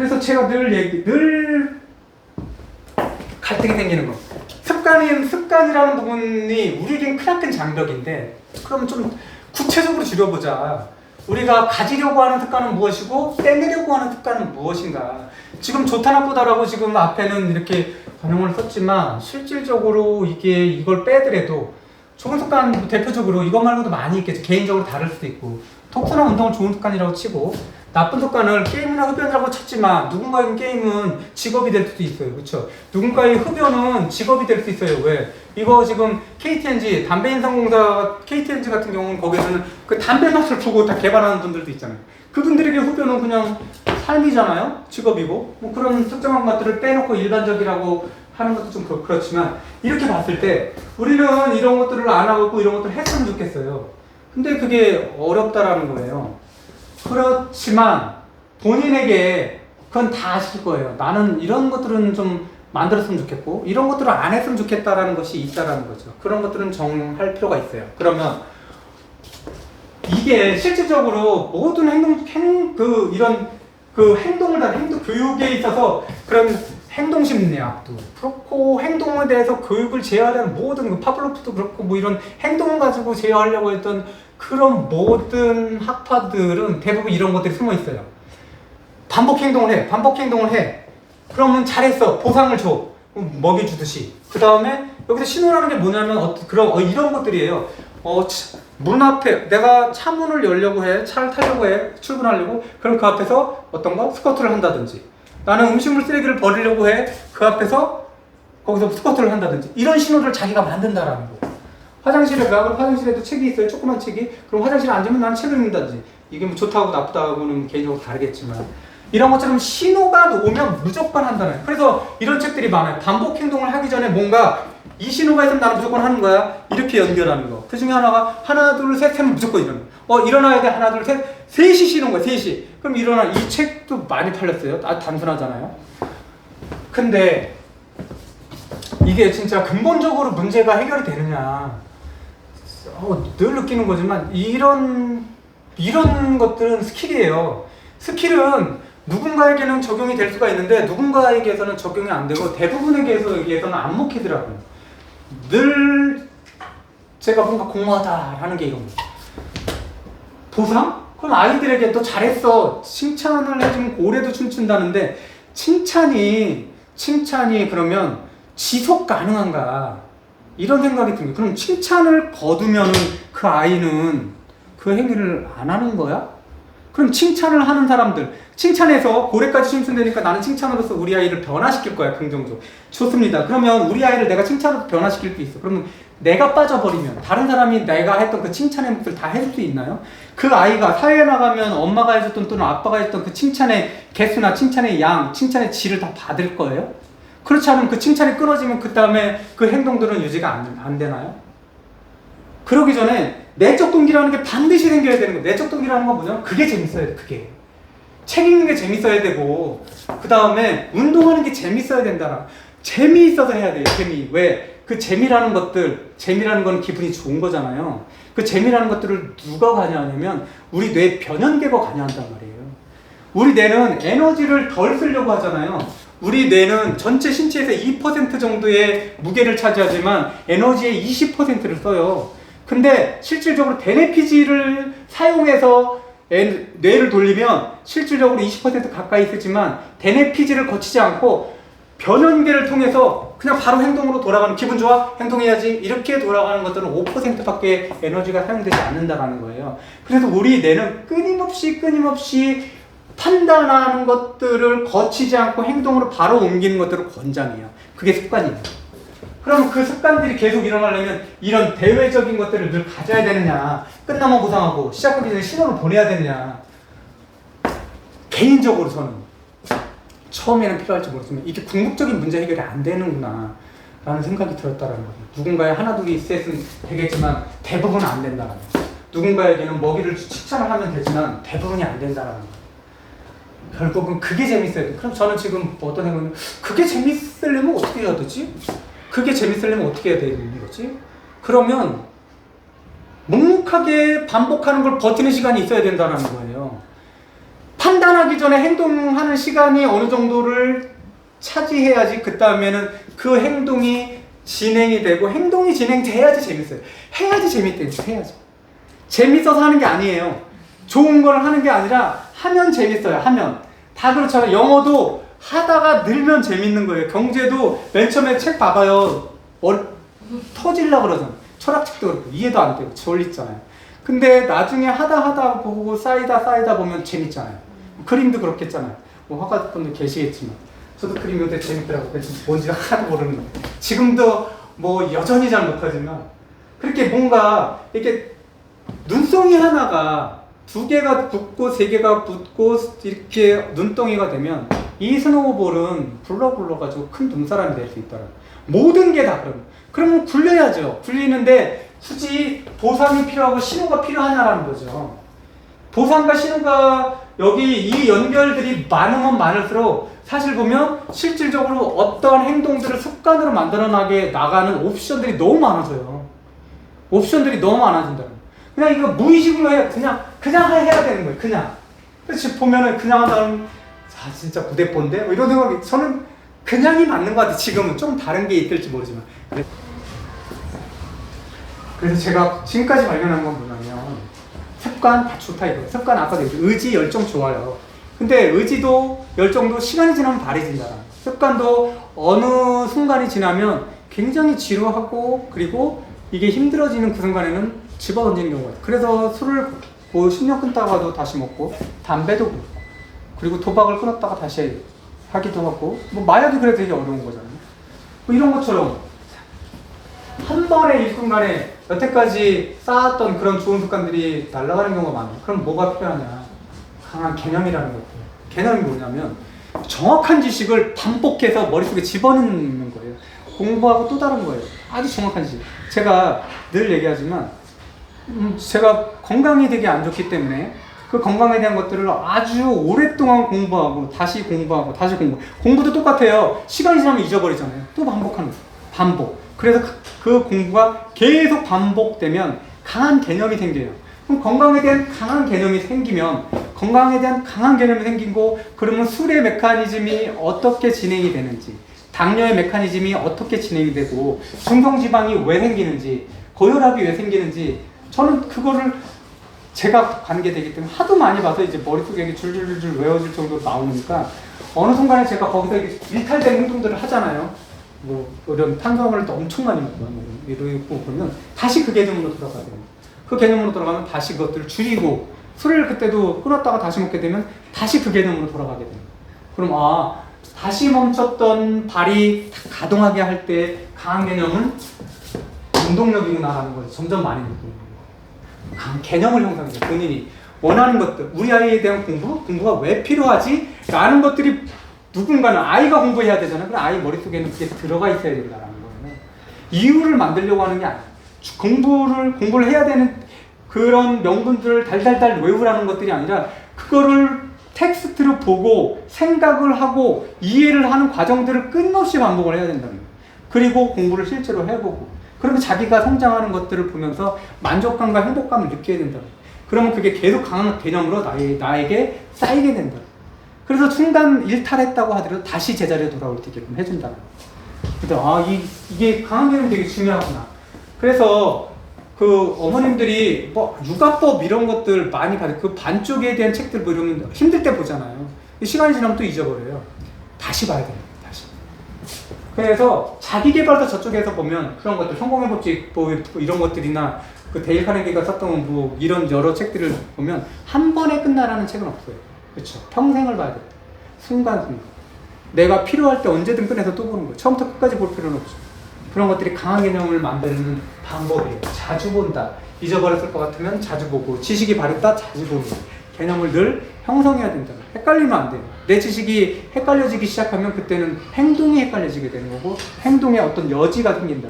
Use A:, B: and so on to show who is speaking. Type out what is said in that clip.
A: 그래서 제가 늘 갈등이 생기는 거. 습관이라는 부분이 우리에겐 크나큰 장벽인데, 그럼 좀 구체적으로 줄여보자. 우리가 가지려고 하는 습관은 무엇이고 떼내려고 하는 습관은 무엇인가. 지금 좋다 나쁘다라고 지금 앞에는 이렇게 번역을 썼지만 실질적으로 이걸 빼더라도 좋은 습관 대표적으로 이것 말고도 많이 있겠죠. 개인적으로 다를 수도 있고, 독서나 운동을 좋은 습관이라고 치고, 나쁜 습관을 게임이나 흡연이라고 쳤지만 누군가에겐 게임은 직업이 될 수도 있어요. 그렇죠? 누군가의 흡연은 직업이 될 수 있어요. 왜? 이거 지금 KTNG 담배인상공사 KTNG 같은 경우는 거기서는 그 담배 맛을 보고 다 개발하는 분들도 있잖아요. 그분들에게 흡연은 그냥 삶이잖아요. 직업이고. 뭐 그런 특정한 것들을 빼놓고 일반적이라고 하는 것도 좀 그렇지만, 이렇게 봤을 때 우리는 이런 것들을 안 하고 이런 것들을 했으면 좋겠어요. 근데 그게 어렵다라는 거예요. 그렇지만 본인에게 그건 다 아실 거예요. 나는 이런 것들은 좀 만들었으면 좋겠고 이런 것들을 안 했으면 좋겠다라는 것이 있다라는 거죠. 그런 것들은 정할 필요가 있어요. 그러면 이게 실질적으로 모든 이런 행동을 다 교육에 있어서 그런 행동심리학도 그렇고, 행동에 대해서 교육을 제어하는 모든 파블로프도 그렇고, 뭐 이런 행동을 가지고 제어하려고 했던 그런 모든 학파들은 대부분 이런 것들이 숨어 있어요. 반복 행동을 해. 그러면 잘했어. 보상을 줘. 먹여주듯이. 그 다음에 여기서 신호라는 게 뭐냐면 이런 것들이에요. 문 앞에 내가 차문을 열려고 해. 차를 타려고 해. 출근하려고. 그럼 그 앞에서 어떤 거? 스쿼트를 한다든지. 나는 음식물 쓰레기를 버리려고 해. 그 앞에서 거기서 스쿼트를 한다든지. 이런 신호를 자기가 만든다라는 거. 화장실에 가. 그럼 화장실에도 책이 있어요. 조그만 책이. 그럼 화장실에 앉으면 난 책을 읽는다든지. 이게 뭐 좋다고 나쁘다고는 개인적으로 다르겠지만, 이런 것처럼 신호가 오면 무조건 한다는 거예요. 그래서 이런 책들이 많아요. 반복 행동을 하기 전에 뭔가 이 신호가 있으면 나는 무조건 하는 거야. 이렇게 연결하는 거. 그 중에 하나가 하나 둘 셋 하면 무조건 일어나. 일어나야 돼. 하나 둘 셋. 3시 쉬는 거야. 3시. 그럼 일어나. 이 책도 많이 팔렸어요. 아주 단순하잖아요. 근데 이게 진짜 근본적으로 문제가 해결이 되느냐. 늘 느끼는 거지만 이런 것들은 스킬이에요. 스킬은 누군가에게는 적용이 될 수가 있는데 누군가에게서는 적용이 안 되고 대부분에게서는 안 먹히더라고요. 늘 제가 뭔가 공허하다라는 게 이런 거예요. 보상? 그럼 아이들에게 너 잘했어. 칭찬을 해주면 고래도 춤춘다는데 칭찬이 그러면 지속 가능한가? 이런 생각이 듭니다. 그럼 칭찬을 거두면 그 아이는 그 행위를 안 하는 거야? 그럼 칭찬을 하는 사람들, 칭찬해서 고래까지 춤춘다니까 나는 칭찬으로서 우리 아이를 변화시킬 거야, 긍정적으로. 좋습니다. 그러면 우리 아이를 내가 칭찬으로 변화시킬 수 있어. 그러면 내가 빠져버리면 다른 사람이 내가 했던 그 칭찬의 몫을 다 해줄 수 있나요? 그 아이가 사회에 나가면 엄마가 해줬던 또는 아빠가 해줬던 그 칭찬의 개수나 칭찬의 양, 칭찬의 질을 다 받을 거예요? 그렇지 않으면 그 칭찬이 끊어지면 그 다음에 그 행동들은 유지가 안 되나요? 그러기 전에 내적 동기라는 게 반드시 생겨야 되는 거예요. 내적 동기라는 건 뭐냐면 그게 재밌어야 돼. 그게 책 읽는 게 재밌어야 되고, 그 다음에 운동하는 게 재밌어야 된다. 재미있어서 해야 돼요. 왜? 그 재미라는 건 기분이 좋은 거잖아요. 그 재미라는 것들을 누가 관여하냐면 우리 뇌 변연계가 관여한단 말이에요. 우리 뇌는 에너지를 덜 쓰려고 하잖아요. 우리 뇌는 전체 신체에서 2% 정도의 무게를 차지하지만 에너지의 20%를 써요. 근데 실질적으로 대뇌피질을 사용해서 뇌를 돌리면 실질적으로 20% 가까이 쓰지만 대뇌피질을 거치지 않고 변연계를 통해서 그냥 바로 행동으로 돌아가는, 기분 좋아? 행동해야지. 이렇게 돌아가는 것들은 5%밖에 에너지가 사용되지 않는다는 거예요. 그래서 우리 뇌는 끊임없이 판단하는 것들을 거치지 않고 행동으로 바로 옮기는 것들을 권장해요. 그게 습관이에요. 그럼 그 습관들이 계속 일어나려면 이런 대외적인 것들을 늘 가져야 되느냐, 끝나면 보상하고 시작하기 전에 신호를 보내야 되느냐. 개인적으로 저는 처음에는 필요할지 모르지만 이게 궁극적인 문제 해결이 안 되는구나 라는 생각이 들었다는 거예요. 누군가의 하나둘이 셋은 되겠지만 대부분은 안 된다는 거예요. 누군가에게는 먹이를 칭찬을 하면 되지만 대부분이 안 된다는 거예요. 결국은 그게 재밌어야 돼. 그럼 저는 지금 어떤 생각이냐면 그게 재밌으려면 어떻게 해야 되지? 그게 재밌으려면 어떻게 해야 되는 거지? 그러면 묵묵하게 반복하는 걸 버티는 시간이 있어야 된다는 거예요. 판단하기 전에 행동하는 시간이 어느 정도를 차지해야지 그 다음에는 그 행동이 진행이 되고, 행동이 진행돼야지 재밌어요. 해야지 재밌대요. 해야지. 재밌어서 하는 게 아니에요. 좋은 걸 하는 게 아니라 하면 재밌어요. 하면. 다 그렇잖아요. 영어도 하다가 늘면 재밌는 거예요. 경제도 맨 처음에 책 봐봐요. 터질라 그러잖아요. 철학책도 그렇고 이해도 안 되고 졸리잖아요. 근데 나중에 하다 보고 쌓이다 보면 재밌잖아요. 그림도 그렇겠잖아요. 뭐 화가분들 계시겠지만 저도 그림이 요새 재밌더라고요. 뭔지 하나도 모르는 거예요. 지금도 뭐 여전히 잘 못하지만 그렇게 뭔가 이렇게 눈송이 하나가 2개가 붙고 3개가 붙고 이렇게 눈덩이가 되면 이 스노우볼은 굴러가지고 큰 눈사람이 될 수 있더라고요. 모든 게 다 그러면 굴려야죠. 굴리는데 굳이 보상이 필요하고 신호가 필요하냐라는 거죠. 보상과 신호가 여기 이 연결들이 많으면 많을수록 사실 보면 실질적으로 어떠한 행동들을 습관으로 나가는 옵션들이 너무 많아져요. 옵션들이 너무 많아진다는 거예요. 그냥 이거 무의식으로 그냥 해야 되는 거예요. 그냥. 그래서 보면은 그냥 한다면 진짜 부대뽀인데? 뭐 이런 생각이, 저는 그냥이 맞는 것 같아요. 지금은 좀 다른 게 있을지 모르지만. 그래서 제가 지금까지 발견한 건 뭐냐면 습관 다 좋다 이거예요. 습관 아까도 얘기했죠. 의지, 열정 좋아요. 근데 의지도 열정도 시간이 지나면 바래진다. 습관도 어느 순간이 지나면 굉장히 지루하고, 그리고 이게 힘들어지는 그 순간에는 집어던지는 경우가 있어요. 그래서 술을 뭐 10년 끊다가도 다시 먹고, 담배도 그렇고, 그리고 도박을 끊었다가 다시 하기도 하고, 뭐 마약이 그래도 되게 어려운 거잖아요. 뭐 이런 것처럼 한 번에 일순간에 여태까지 쌓았던 그런 좋은 습관들이 날아가는 경우가 많아요. 그럼 뭐가 필요하냐? 강한 개념이라는 거예요. 개념이 뭐냐면 정확한 지식을 반복해서 머릿속에 집어넣는 거예요. 공부하고 또 다른 거예요. 아주 정확한 지식. 제가 늘 얘기하지만 제가 건강이 되게 안 좋기 때문에 그 건강에 대한 것들을 아주 오랫동안 공부하고 다시 공부하고 다시 공부도 똑같아요. 시간이 지나면 잊어버리잖아요. 또 반복하는 거예요. 반복. 그래서 그 공부가 계속 반복되면 강한 개념이 생겨요. 그럼 건강에 대한 강한 개념이 생기면, 건강에 대한 강한 개념이 생기고, 그러면 술의 메커니즘이 어떻게 진행이 되는지, 당뇨의 메커니즘이 어떻게 진행이 되고, 중성지방이 왜 생기는지, 고혈압이 왜 생기는지, 저는 그거를 제가 관계되기 때문에 하도 많이 봐서 이제 머릿속에 줄줄줄 외워질 정도로 나오니까 어느 순간에 제가 거기서 일탈된 행동들을 하잖아요. 뭐 이런 탄수화물을 또 엄청 많이 먹고 이러고 그러면 다시 그 개념으로 돌아가야 돼요. 그 개념으로 돌아가면 다시 그것들을 줄이고, 술을 그때도 끊었다가 다시 먹게 되면 다시 그 개념으로 돌아가게 돼요. 그럼 다시 멈췄던 발이 가동하게 할 때 강한 개념은 운동력이구나라는 걸 점점 많이 느끼는 거예요. 강한 개념을 형성해요. 본인이 원하는 것들, 우리 아이에 대한 공부가 왜 필요하지? 라는 것들이 누군가는 아이가 공부해야 되잖아요. 그럼 아이 머릿속에는 그게 들어가 있어야 된다는 거예요. 이유를 만들려고 하는 게 아니에요. 공부를 해야 되는 그런 명분들을 달달달 외우라는 것들이 아니라 그거를 텍스트로 보고 생각을 하고 이해를 하는 과정들을 끊임없이 반복을 해야 된다는 거예요. 그리고 공부를 실제로 해보고, 그러면 자기가 성장하는 것들을 보면서 만족감과 행복감을 느껴야 된다는 거예요. 그러면 그게 계속 강한 개념으로 나에게 쌓이게 된다. 그래서 순간 일탈했다고 하더라도 다시 제자리에 돌아올 수 있게끔 해준다는 거예요. 그래서 이게 강한 개념이 되게 중요하구나. 그래서 그 어머님들이 뭐 육아법 이런 것들 많이 받아요. 그 반쪽에 대한 책들 뭐 이러면 힘들 때 보잖아요. 시간이 지나면 또 잊어버려요. 다시 봐야 돼요. 다시. 그래서 자기개발도 저쪽에서 보면 그런 것들, 성공의 법칙 뭐 이런 것들이나 그 데일 카네기가 썼던 뭐 이런 여러 책들을 보면 한 번에 끝나라는 책은 없어요. 그렇죠. 평생을 봐야 돼요. 순간순간. 내가 필요할 때 언제든 꺼내서 또 보는 거예요. 처음부터 끝까지 볼 필요는 없죠. 그런 것들이 강한 개념을 만드는 방법이에요. 자주 본다. 잊어버렸을 것 같으면 자주 보고, 지식이 바랬다 자주 보는 거예요. 개념을 늘 형성해야 된다. 헷갈리면 안 돼요. 내 지식이 헷갈려지기 시작하면 그때는 행동이 헷갈려지게 되는 거고, 행동에 어떤 여지가 생긴다.